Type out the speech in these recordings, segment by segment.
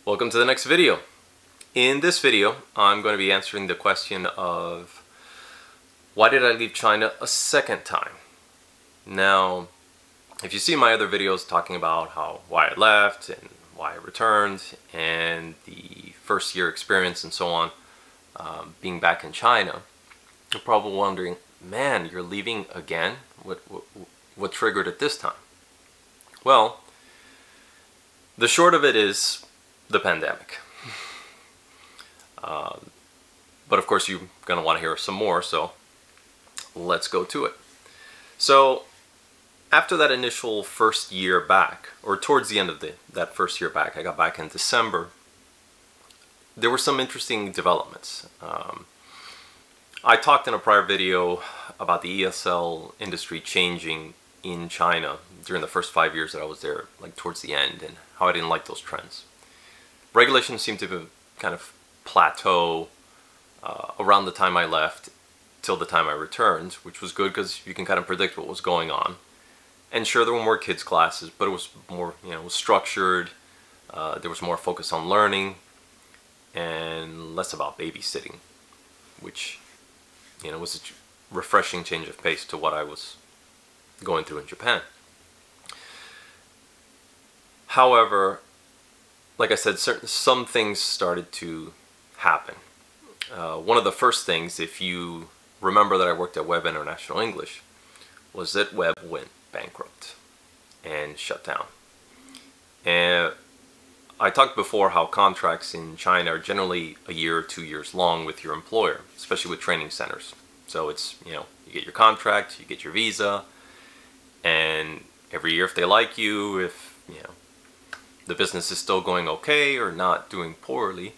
Welcome to the next video. In this video, I'm going to be answering the question of why did I leave China a second time? Now, if you see my other videos talking about why I left and why I returned and the first year experience and so on, being back in China, you're probably wondering, man, you're leaving again? What triggered it this time? Well, the short of it is the pandemic. But of course you're going to want to hear some more, so let's go to it. So after that initial first year back, or towards the end of that first year back, I got back in December, there were some interesting developments. I talked in a prior video about the ESL industry changing in China during the first 5 years that I was there, like towards the end, and how I didn't like those trends. Regulations seemed to kind of plateau around the time I left till the time I returned, which was good because you can kind of predict what was going on. And sure, there were more kids classes, but it was more, it was structured. There was more focus on learning and less about babysitting, which, was a refreshing change of pace to what I was going through in Japan. However, like I said, some things started to happen. One of the first things, if you remember that I worked at Web International English, was that Web went bankrupt and shut down. And I talked before how contracts in China are generally a year or 2 years long with your employer, especially with training centers. So it's, you get your contract, you get your visa, and every year if they like you, if, the business is still going okay or not doing poorly,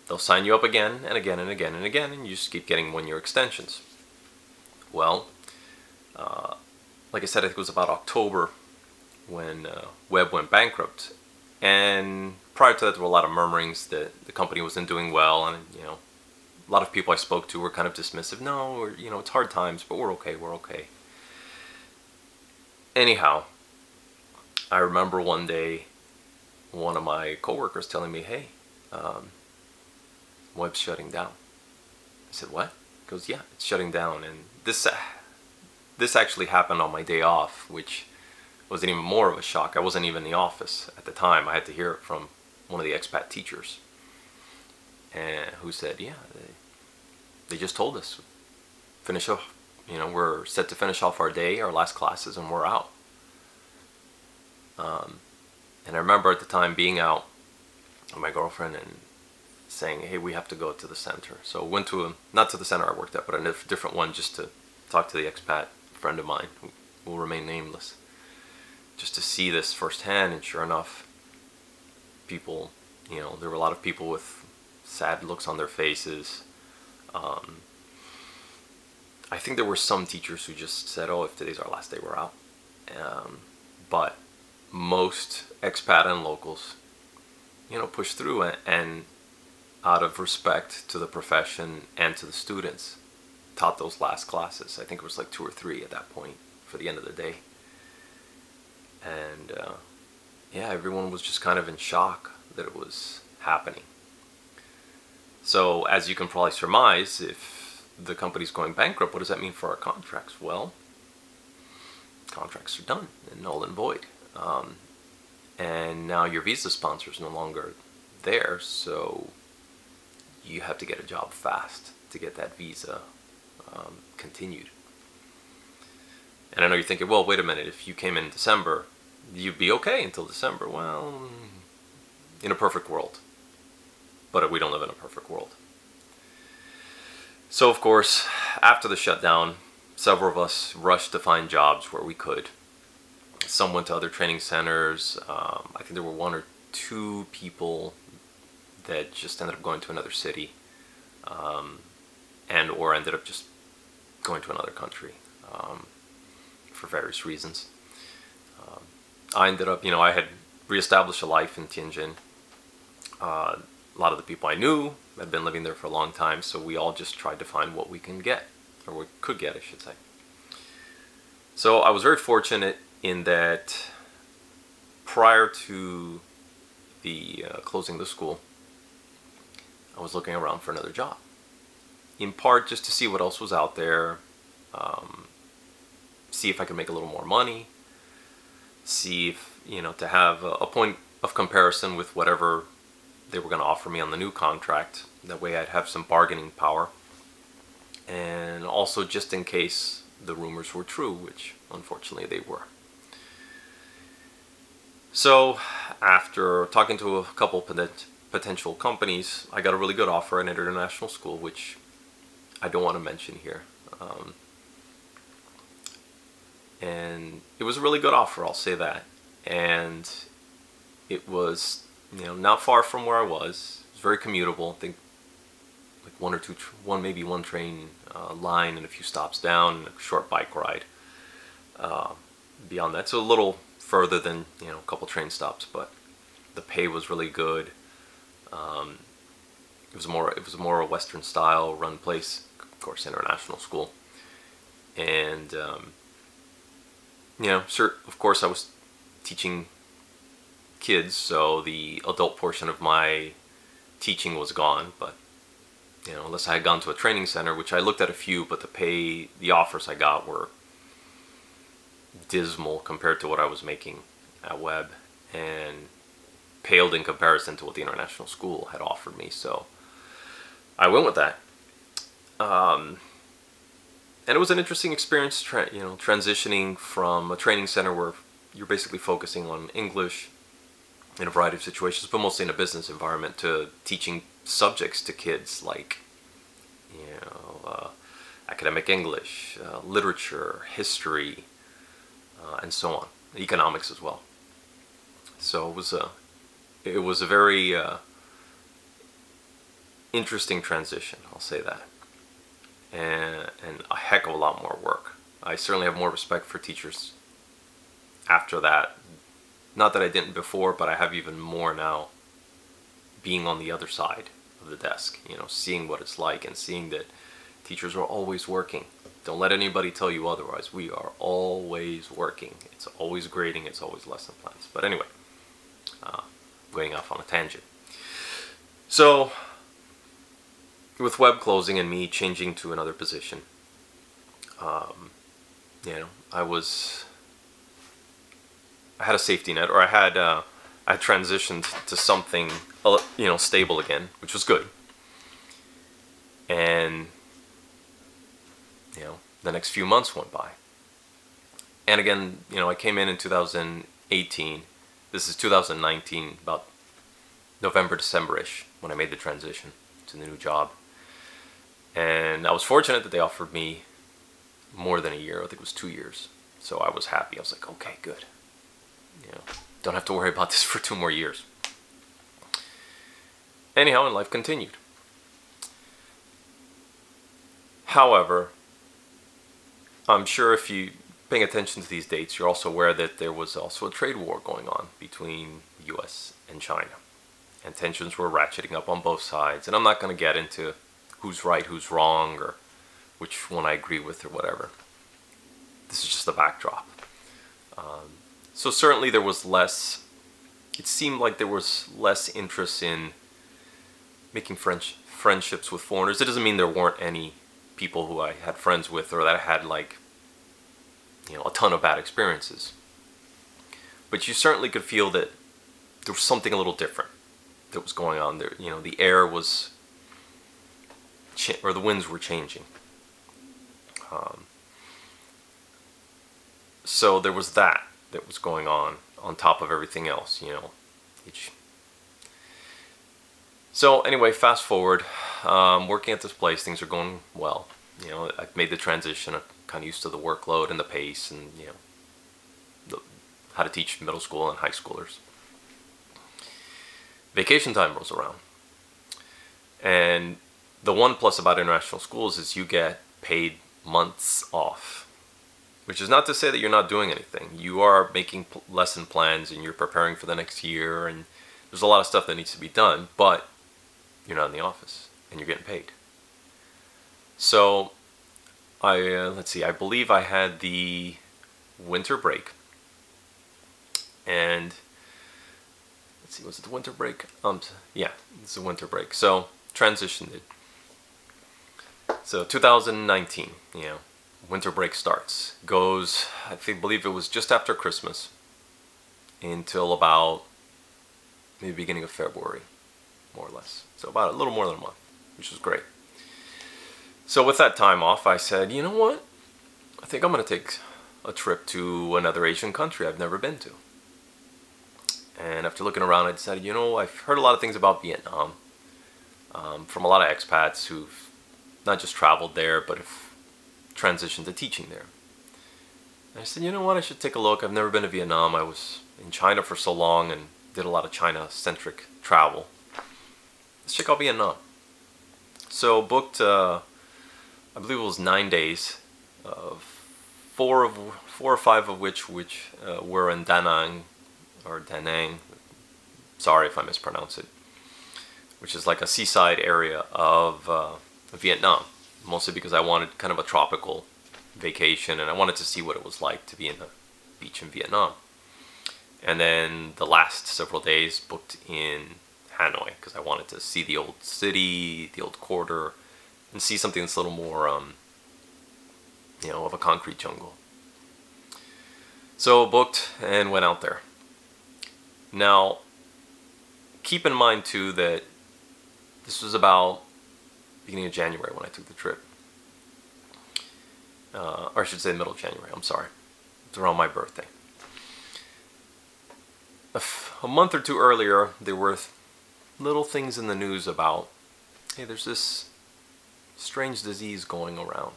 they'll sign you up again and again and again and again, and you just keep getting one-year extensions. Well, like I said, I think it was about October when Web went bankrupt. And prior to that, there were a lot of murmurings that the company wasn't doing well, and a lot of people I spoke to were kind of dismissive. No, or, it's hard times, but we're okay, we're okay. Anyhow, I remember one day one of my coworkers telling me, hey, Web's shutting down. I said, what? He goes, yeah, it's shutting down. And this actually happened on my day off, which wasn't even more of a shock. I wasn't even in the office at the time. I had to hear it from one of the expat teachers, and who said, yeah, they just told us, finish off, we're set to finish off our day, our last classes, and we're out. And I remember at the time being out with my girlfriend and saying, hey, we have to go to the center. So I went to not to the center I worked at, but a different one, just to talk to the expat friend of mine who will remain nameless, just to see this firsthand. And sure enough, people, there were a lot of people with sad looks on their faces. I think there were some teachers who just said, oh, if today's our last day, we're out. But most expat and locals, pushed through, and out of respect to the profession and to the students, taught those last classes. I think it was like 2 or 3 at that point for the end of the day. And yeah, everyone was just kind of in shock that it was happening. So as you can probably surmise, if the company's going bankrupt, what does that mean for our contracts? Well, contracts are done and null and void. And now your visa sponsor is no longer there, so you have to get a job fast to get that visa continued. And I know you're thinking, well, wait a minute, if you came in December, you'd be okay until December. Well, in a perfect world. But we don't live in a perfect world. So of course, after the shutdown, several of us rushed to find jobs where we could. Some went to other training centers. I think there were 1 or 2 people that just ended up going to another city, and or ended up just going to another country for various reasons. I ended up, I had reestablished a life in Tianjin. A lot of the people I knew had been living there for a long time, so we all just tried to find what we can get, or we could get, I should say. So I was very fortunate in that prior to the closing of the school, I was looking around for another job. In part just to see what else was out there, see if I could make a little more money, see if, to have a point of comparison with whatever they were going to offer me on the new contract. That way I'd have some bargaining power. And also just in case the rumors were true, which unfortunately they were. So after talking to a couple potential companies, I got a really good offer at an international school, which I don't want to mention here. And it was a really good offer, I'll say that. And it was, not far from where I was. It was very commutable. I think like maybe one train line and a few stops down, and a short bike ride. Beyond that, so a little further than a couple train stops, but the pay was really good. It was more a Western style run place, of course, international school, and of course I was teaching kids, so the adult portion of my teaching was gone. But unless I had gone to a training center, which I looked at a few, but the offers I got were dismal compared to what I was making at Web, and paled in comparison to what the international school had offered me. So I went with that. And it was an interesting experience, transitioning from a training center where you're basically focusing on English in a variety of situations, but mostly in a business environment, to teaching subjects to kids like, academic English, literature, history, and so on, economics as well. So it was a very interesting transition, I'll say that, and a heck of a lot more work. I certainly have more respect for teachers after that. Not that I didn't before, but I have even more now, being on the other side of the desk, seeing what it's like, and seeing that teachers are always working. Don't let anybody tell you otherwise. We are always working. It's always grading, it's always lesson plans. But anyway, going off on a tangent. So, with Web closing and me changing to another position, I had a safety net, or I transitioned to something, stable again, which was good. And, the next few months went by. And again, I came in 2018. This is 2019, about November, December-ish, when I made the transition to the new job. And I was fortunate that they offered me more than a year. I think it was 2 years. So I was happy. I was like, okay, good. Don't have to worry about this for 2 more years. Anyhow, and life continued. However, I'm sure if you're paying attention to these dates, you're also aware that there was also a trade war going on between the US and China. And tensions were ratcheting up on both sides. And I'm not going to get into who's right, who's wrong, or which one I agree with, or whatever. This is just the backdrop. So certainly there was it seemed like there was less interest in making friendships with foreigners. It doesn't mean there weren't any people who I had friends with, or that I had a ton of bad experiences. But you certainly could feel that there was something a little different that was going on there. The air was, or the winds were changing. So there was that was going on top of everything else, So anyway, fast forward, working at this place, things are going well. I've made the transition. I'm kind of used to the workload and the pace, and how to teach middle school and high schoolers. Vacation time rolls around, and the one plus about international schools is you get paid months off. Which is not to say that you're not doing anything. You are making lesson plans, and you're preparing for the next year, and there's a lot of stuff that needs to be done, but you're not in the office, and you're getting paid. So, let's see, I believe I had the winter break, and let's see, was it the winter break? Yeah, it's the winter break. So transitioned it. So 2019, you know, winter break starts. Goes, believe it was just after Christmas until about maybe beginning of February, more or less. So about a little more than a month, which was great. So with that time off, I said, you know what? I think I'm going to take a trip to another Asian country I've never been to. And after looking around, I decided, you know, I've heard a lot of things about Vietnam from a lot of expats who've not just traveled there, but have transitioned to teaching there. And I said, you know what, I should take a look. I've never been to Vietnam. I was in China for so long and did a lot of China-centric travel. Let's check out Vietnam. So booked, I believe it was 9 days, four or five of which were in Da Nang, or Da Nang, sorry if I mispronounce it, which is like a seaside area of Vietnam, mostly because I wanted kind of a tropical vacation and I wanted to see what it was like to be in the beach in Vietnam. And then the last several days booked in Hanoi because I wanted to see the old city, the old quarter, and see something that's a little more, you know, of a concrete jungle. So booked and went out there. Now, keep in mind too that this was about beginning of January when I took the trip. Or I should say middle of January, I'm sorry. It's around my birthday. A month or two earlier, there were little things in the news about, hey, there's this strange disease going around.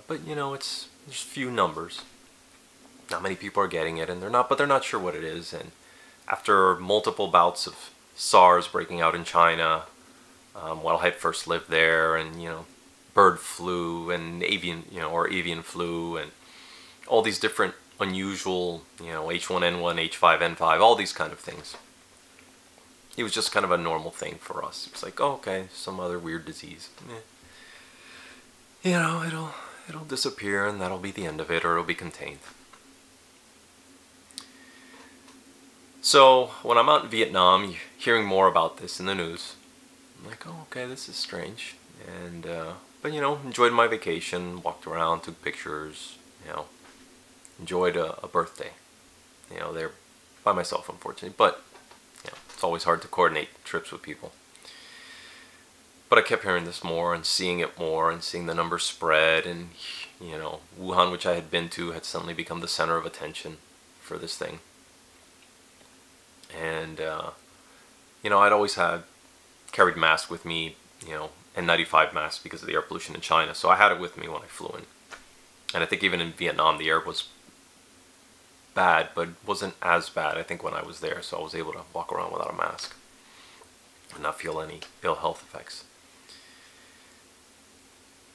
But you know, there's few numbers. Not many people are getting it, and they're not sure what it is. And after multiple bouts of SARS breaking out in China, while I had first lived there, and you know, bird flu and avian flu, and all these different unusual, you know, H1N1, H5N5, all these kind of things. It was just kind of a normal thing for us. It was like, oh, okay, some other weird disease. You know, it'll disappear, and that'll be the end of it, or it'll be contained. So when I'm out in Vietnam, hearing more about this in the news, I'm like, oh, okay, this is strange. And but you know, enjoyed my vacation, walked around, took pictures, you know, enjoyed a birthday, you know, there by myself, unfortunately. But you know, it's always hard to coordinate trips with people. But I kept hearing this more and seeing it more and seeing the numbers spread, and you know, Wuhan, which I had been to, had suddenly become the center of attention for this thing. And you know, I'd always carried masks with me, you know, N95 masks because of the air pollution in China. So I had it with me when I flew in. And I think even in Vietnam, the air was bad, but wasn't as bad, I think, when I was there. So I was able to walk around without a mask and not feel any ill health effects.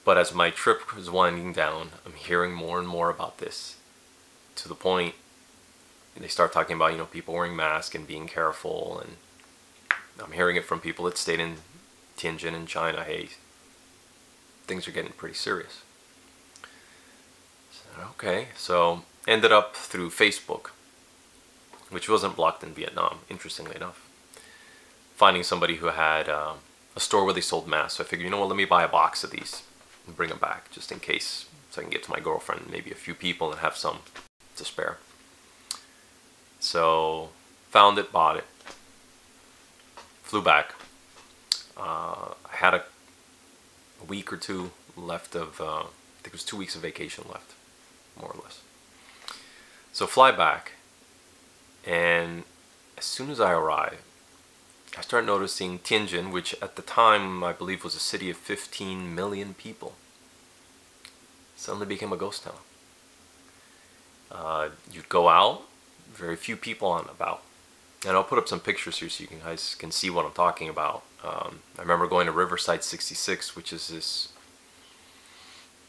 But as my trip was winding down, I'm hearing more and more about this, to the point they start talking about, you know, people wearing masks and being careful. And I'm hearing it from people that stayed in Tianjin in China. Hey, things are getting pretty serious. So, okay, so ended up through Facebook, which wasn't blocked in Vietnam, interestingly enough, finding somebody who had a store where they sold masks. So I figured, you know what, let me buy a box of these and bring them back just in case, so I can get to my girlfriend, maybe a few people, and have some to spare. So found it, bought it, flew back. I had a week or two left of, I think it was 2 weeks of vacation left, more or less. So fly back, and as soon as I arrive, I start noticing Tianjin, which at the time I believe was a city of 15 million people, suddenly became a ghost town. You'd go out, very few people on about. And I'll put up some pictures here so you guys can see what I'm talking about. I remember going to Riverside 66, which is this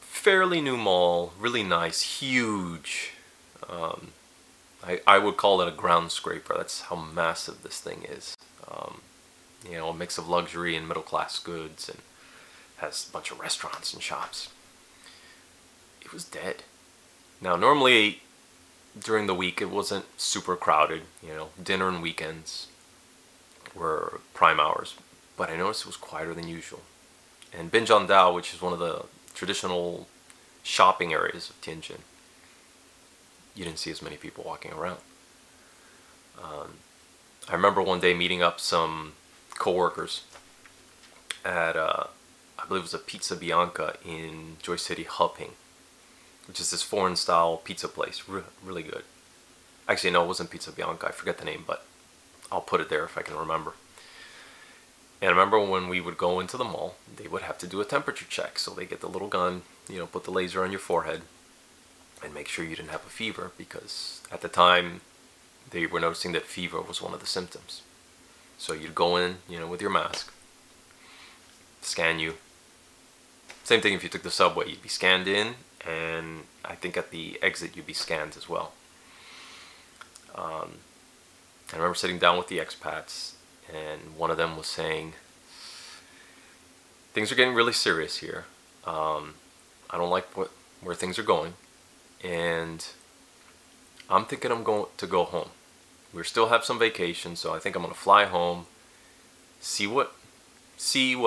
fairly new mall, really nice, huge. I would call it a ground scraper. That's how massive this thing is. You know, a mix of luxury and middle class goods, and has a bunch of restaurants and shops. It was dead. Now, normally during the week it wasn't super crowded. You know, dinner and weekends were prime hours, but I noticed it was quieter than usual. And Binjiandao, which is one of the traditional shopping areas of Tianjin, you didn't see as many people walking around. I remember one day meeting up some co-workers at, I believe it was a Pizza Bianca in Joy City, Heping, which is this foreign-style pizza place, really good. Actually, no, it wasn't Pizza Bianca, I forget the name, but I'll put it there if I can remember. And I remember when we would go into the mall, they would have to do a temperature check. So they get the little gun, you know, put the laser on your forehead and make sure you didn't have a fever, because at the time they were noticing that fever was one of the symptoms. So you'd go in, you know, with your mask, scan you. Same thing if you took the subway, you'd be scanned in, and I think at the exit you'd be scanned as well. I remember sitting down with the expats, and one of them was saying, things are getting really serious here. I don't like where things are going, and I'm thinking I'm going to go home. We still have some vacation, so I think I'm going to fly home, see what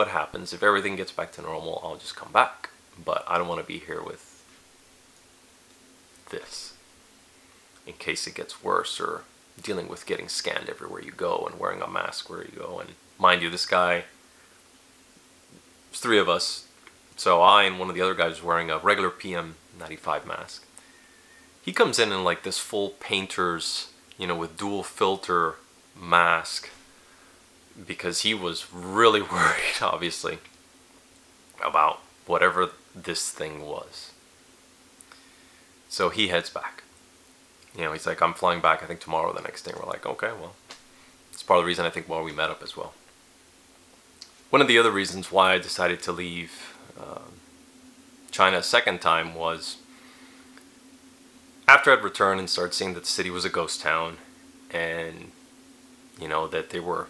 happens. If everything gets back to normal, I'll just come back. But I don't want to be here with this in case it gets worse, or dealing with getting scanned everywhere you go and wearing a mask where you go. And mind you, this guy, there's three of us, so I and one of the other guys was wearing a regular PM95 mask. He comes in like this full painter's, you know, with dual filter mask, because he was really worried, obviously, about whatever this thing was. So he heads back. You know, he's like, I'm flying back, I think tomorrow, the next day. We're like, okay, well, it's part of the reason I think why we met up as well. One of the other reasons why I decided to leave China a second time was after I'd returned and started seeing that the city was a ghost town, and, you know, that they were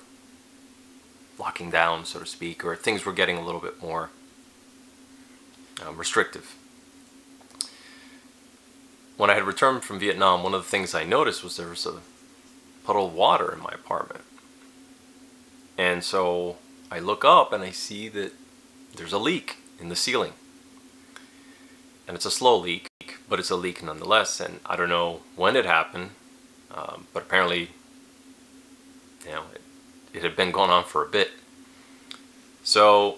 locking down, so to speak, or things were getting a little bit more restrictive. When I had returned from Vietnam, one of the things I noticed was there was a puddle of water in my apartment. And so I look up and I see that there's a leak in the ceiling. And it's a slow leak, but it's a leak nonetheless. And I don't know when it happened, but apparently, you know, it had been going on for a bit. So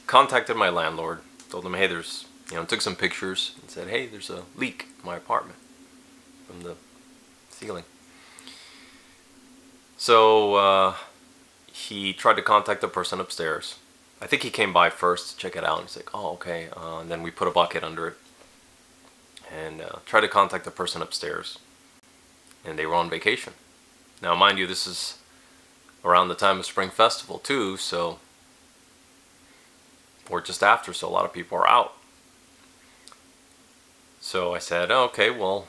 contacted my landlord, told him, hey, there's, you know, took some pictures and said, hey, there's a leak in my apartment from the ceiling. So he tried to contact the person upstairs. I think he came by first to check it out, and he's like, oh, okay. And then we put a bucket under it and tried to contact the person upstairs, and they were on vacation. Now, mind you, this is around the time of Spring Festival too, so, or just after, so a lot of people are out. So I said, oh, okay, well,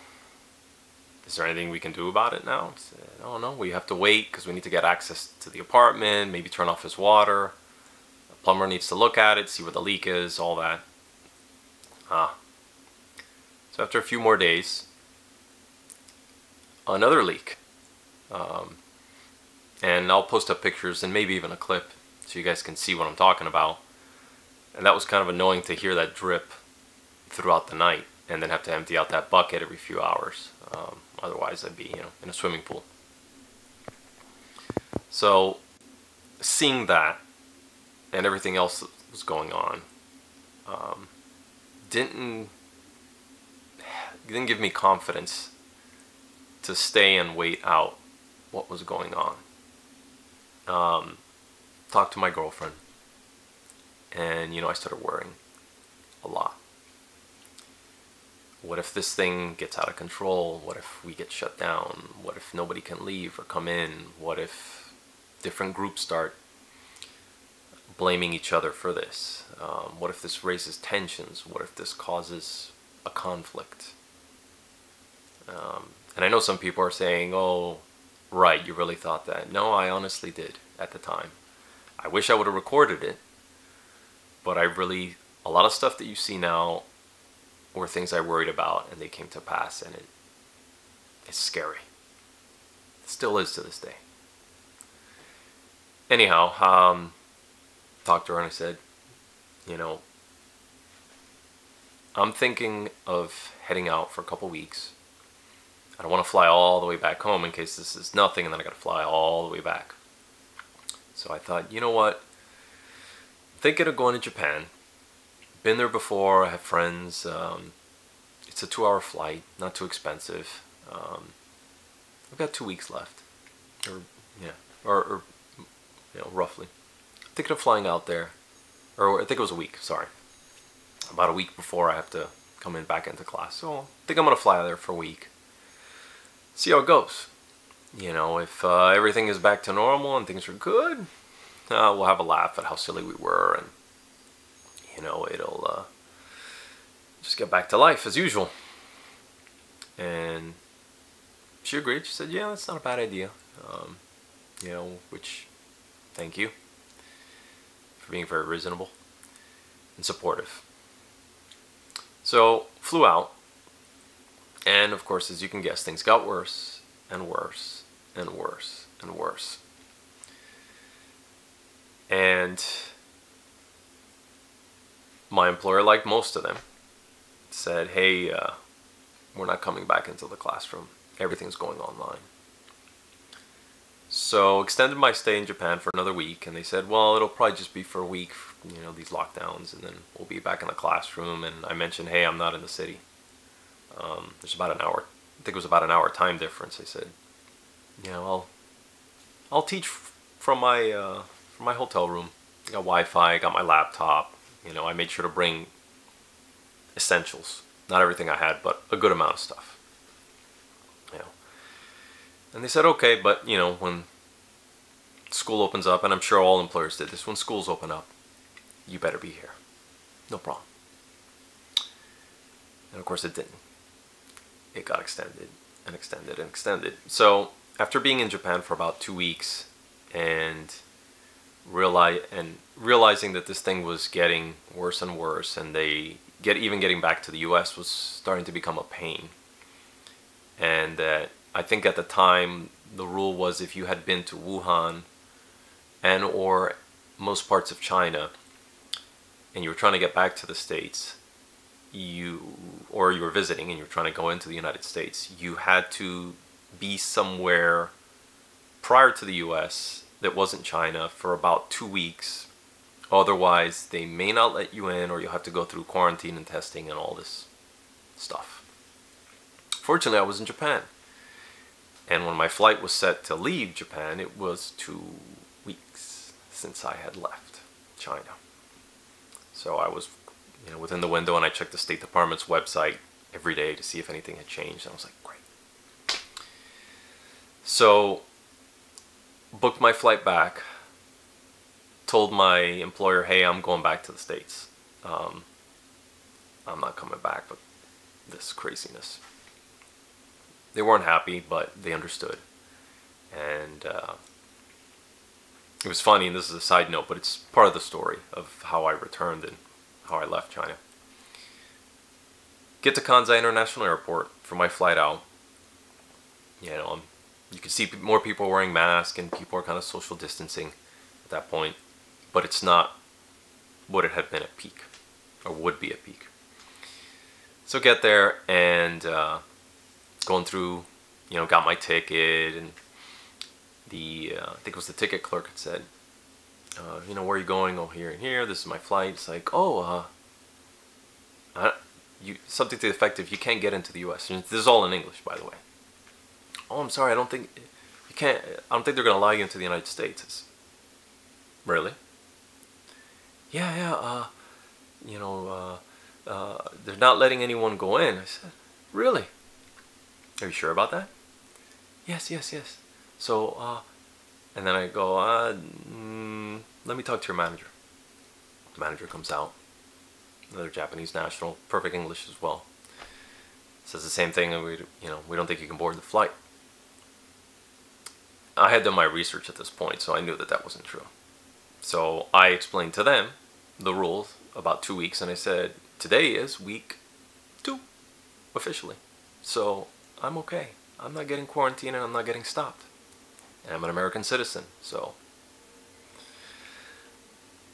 is there anything we can do about it now? He said, oh no, we have to wait because we need to get access to the apartment, maybe turn off his water. The plumber needs to look at it, see where the leak is, all that. So after a few more days, another leak. And I'll post up pictures and maybe even a clip so you guys can see what I'm talking about. And that was kind of annoying to hear that drip throughout the night, and then have to empty out that bucket every few hours. Otherwise I'd be, you know, in a swimming pool. So seeing that and everything else that was going on didn't give me confidence to stay and wait out what was going on. Talked to my girlfriend, and, you know, I started worrying a lot. What if this thing gets out of control? What if we get shut down? What if nobody can leave or come in? What if different groups start blaming each other for this? What if this raises tensions? What if this causes a conflict? And I know some people are saying, oh, right, you really thought that. No, I honestly did at the time. I wish I would have recorded it, but a lot of stuff that you see now, were things I worried about, and they came to pass, and it's scary. It still is to this day. Anyhow, talked to her and I said, you know, I'm thinking of heading out for a couple weeks. I don't want to fly all the way back home in case this is nothing and then I got to fly all the way back. So I thought, you know what? I'm thinking of going to Japan. Been there before. I have friends. It's a 2-hour flight, not too expensive. I've got 2 weeks left, or you know, roughly. Thinking of flying out there, or I think it was a week. Sorry, about a week before I have to come in back into class. So I think I'm gonna fly out there for a week. See how it goes. You know, if everything is back to normal and things are good, we'll have a laugh at how silly we were, and you know, it'll just get back to life as usual. And she agreed. She said, yeah, that's not a bad idea. You know, which, thank you for being very reasonable and supportive. So, flew out. And of course, as you can guess, things got worse and worse and worse and worse. And my employer, like most of them, said, hey, we're not coming back into the classroom. Everything's going online. So extended my stay in Japan for another week, and they said, well, it'll probably just be for a week, you know, these lockdowns, and then we'll be back in the classroom. And I mentioned, hey, I'm not in the city. There's about an hour, I think it was about an hour time difference. I said, you know, I'll teach from my hotel room. I got Wi-Fi, I got my laptop. You know, I made sure to bring essentials. Not everything I had, but a good amount of stuff. You know. And they said, okay, but, you know, when school opens up, and I'm sure all employers did this, when schools open up, you better be here. No problem. And of course it didn't. It got extended and extended and extended. So after being in Japan for about 2 weeks and realizing that this thing was getting worse and worse, and even getting back to the US was starting to become a pain. And that I think at the time the rule was if you had been to Wuhan and or most parts of China and you were trying to get back to the States, or you were visiting and you were trying to go into the United States, you had to be somewhere prior to the US that wasn't China for about 2 weeks. Otherwise, they may not let you in, or you'll have to go through quarantine and testing and all this stuff. Fortunately, I was in Japan. And when my flight was set to leave Japan, it was 2 weeks since I had left China. So I was, you know, within the window, and I checked the State Department's website every day to see if anything had changed. And I was like, great. So, booked my flight back. Told my employer, hey, I'm going back to the States. I'm not coming back, but this craziness. They weren't happy, but they understood. And it was funny, and this is a side note, but it's part of the story of how I returned and how I left China. Get to Kansai International Airport for my flight out. You know, you can see more people wearing masks, and people are kind of social distancing at that point. But it's not what it had been at peak, or would be at peak. So get there, and going through, you know, got my ticket, and I think it was the ticket clerk had said, you know, where are you going? Oh, here and here, this is my flight. It's like, oh, something to the effect of, you can't get into the US. And this is all in English, by the way. Oh, I'm sorry, I don't think they're going to allow you into the United States. Really? Yeah, you know, they're not letting anyone go in. I said, really? Are you sure about that? Yes. So, and then I go, let me talk to your manager. The manager comes out, another Japanese national, perfect English as well. Says the same thing, and we don't think you can board the flight. I had done my research at this point, so I knew that that wasn't true. So I explained to them the rules about 2 weeks, and I said, today is week 2. officially. So I'm okay. I'm not getting quarantined and I'm not getting stopped. And I'm an American citizen, so.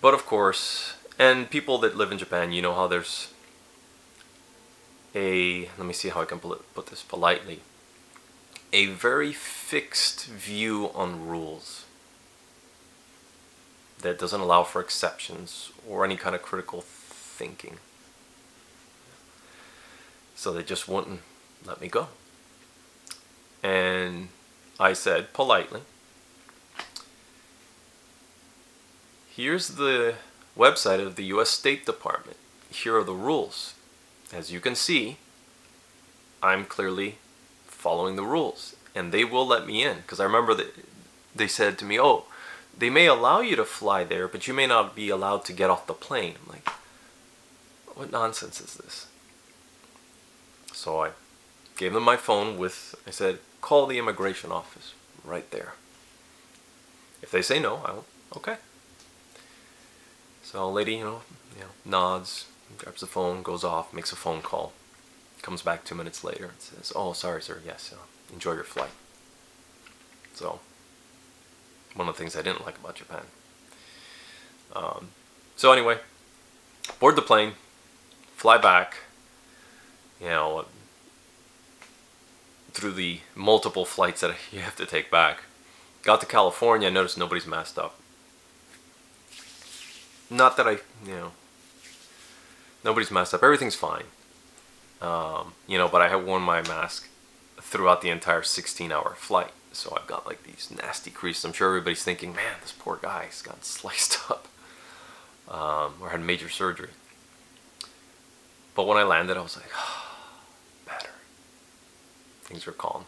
But of course, and people that live in Japan, you know how there's let me see how I can put this politely, a very fixed view on rules that doesn't allow for exceptions or any kind of critical thinking. So they just wouldn't let me go. And I said politely, here's the website of the US State Department. Here are the rules. As you can see, I'm clearly following the rules, and they will let me in. Because I remember that they said to me, oh, they may allow you to fly there, but you may not be allowed to get off the plane. I'm like, what nonsense is this? So I gave them my phone I said, call the immigration office right there. If they say no, I won't, okay. So a lady, nods, grabs the phone, goes off, makes a phone call, comes back 2 minutes later and says, oh, sorry, sir, yes, enjoy your flight. So, one of the things I didn't like about Japan. So anyway, board the plane, fly back, through the multiple flights that you have to take back. Got to California, noticed nobody's masked up. Not that nobody's masked up. Everything's fine. But I have worn my mask throughout the entire 16-hour flight. So I've got like these nasty creases. I'm sure everybody's thinking, man, this poor guy's got sliced up. Or had major surgery. But when I landed, I was like, better. Things were calm.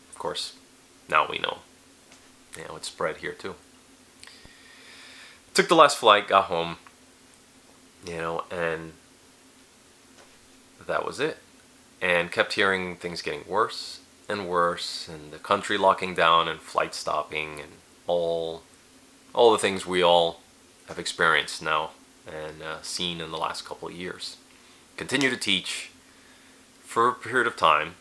Of course, now we know. It spread here too. Took the last flight, got home, and that was it. And kept hearing things getting worse and worse, and the country locking down and flight stopping, and all the things we all have experienced now and seen in the last couple of years. Continue to teach for a period of time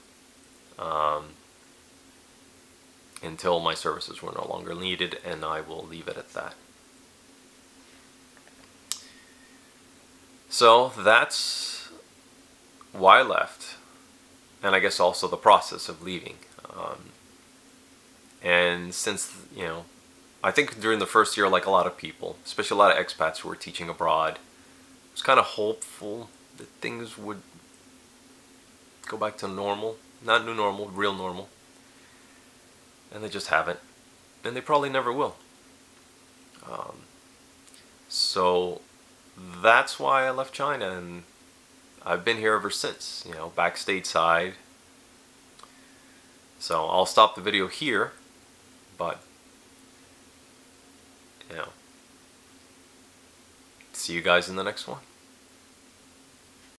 until my services were no longer needed, and I will leave it at that. So that's why I left, and I guess also the process of leaving. And since, I think during the first year, like a lot of people, especially a lot of expats who were teaching abroad, I was kind of hopeful that things would go back to normal. Not new normal, real normal. And they just haven't. And they probably never will. So that's why I left China, and I've been here ever since, back stateside. So I'll stop the video here, but, see you guys in the next one.